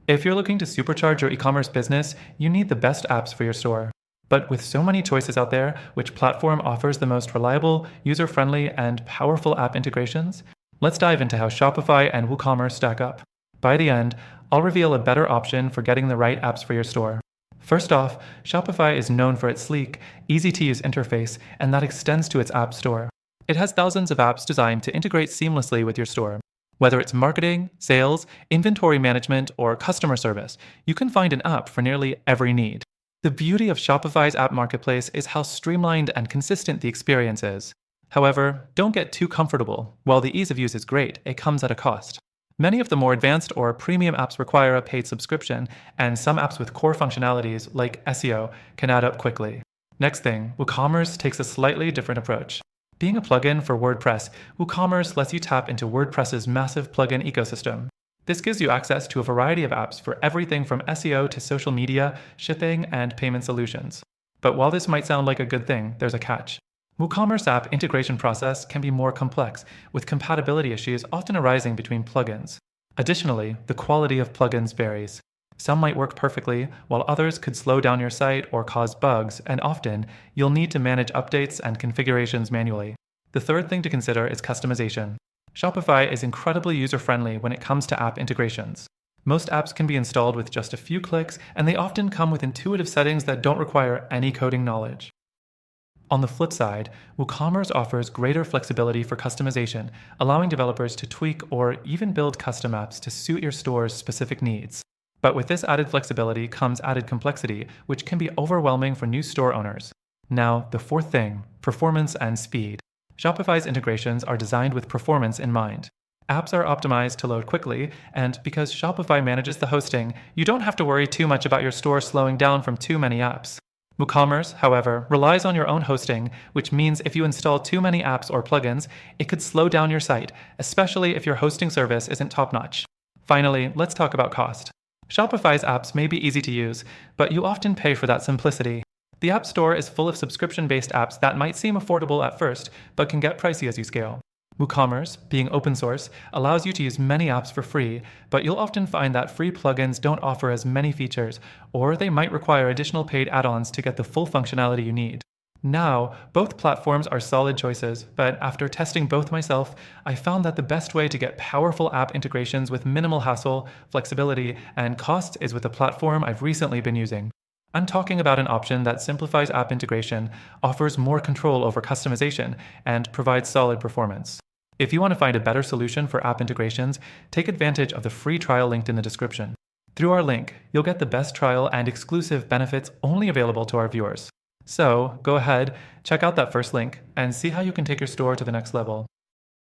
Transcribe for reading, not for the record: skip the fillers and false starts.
If you're looking to supercharge your e-commerce business, you need the best apps for your store. But with so many choices out there, which platform offers the most reliable, user-friendly, and powerful app integrations? Let's dive into how Shopify and WooCommerce stack up. By the end, I'll reveal a better option for getting the right apps for your store. First off, Shopify is known for its sleek, easy-to-use interface, and that extends to its app store. It has thousands of apps designed to integrate seamlessly with your store. Whether it's marketing, sales, inventory management, or customer service, you can find an app for nearly every need. The beauty of Shopify's app marketplace is how streamlined and consistent the experience is. However, don't get too comfortable. While the ease of use is great, it comes at a cost. Many of the more advanced or premium apps require a paid subscription, and some apps with core functionalities, like SEO, can add up quickly. Next thing, WooCommerce takes a slightly different approach. Being a plugin for WordPress, WooCommerce lets you tap into WordPress's massive plugin ecosystem. This gives you access to a variety of apps for everything from SEO to social media, shipping, and payment solutions. But while this might sound like a good thing, there's a catch. WooCommerce app integration process can be more complex, with compatibility issues often arising between plugins. Additionally, the quality of plugins varies. Some might work perfectly, while others could slow down your site or cause bugs, and often, you'll need to manage updates and configurations manually. The third thing to consider is customization. Shopify is incredibly user-friendly when it comes to app integrations. Most apps can be installed with just a few clicks, and they often come with intuitive settings that don't require any coding knowledge. On the flip side, WooCommerce offers greater flexibility for customization, allowing developers to tweak or even build custom apps to suit your store's specific needs. But with this added flexibility comes added complexity, which can be overwhelming for new store owners. Now, the fourth thing, performance and speed. Shopify's integrations are designed with performance in mind. Apps are optimized to load quickly, and because Shopify manages the hosting, you don't have to worry too much about your store slowing down from too many apps. WooCommerce, however, relies on your own hosting, which means if you install too many apps or plugins, it could slow down your site, especially if your hosting service isn't top-notch. Finally, let's talk about cost. Shopify's apps may be easy to use, but you often pay for that simplicity. The App Store is full of subscription-based apps that might seem affordable at first, but can get pricey as you scale. WooCommerce, being open source, allows you to use many apps for free, but you'll often find that free plugins don't offer as many features, or they might require additional paid add-ons to get the full functionality you need. Now, both platforms are solid choices, but after testing both myself, I found that the best way to get powerful app integrations with minimal hassle, flexibility, and cost is with a platform I've recently been using. I'm talking about an option that simplifies app integration, offers more control over customization, and provides solid performance. If you want to find a better solution for app integrations, take advantage of the free trial linked in the description. Through our link, you'll get the best trial and exclusive benefits only available to our viewers. So, go ahead, check out that first link, and see how you can take your store to the next level.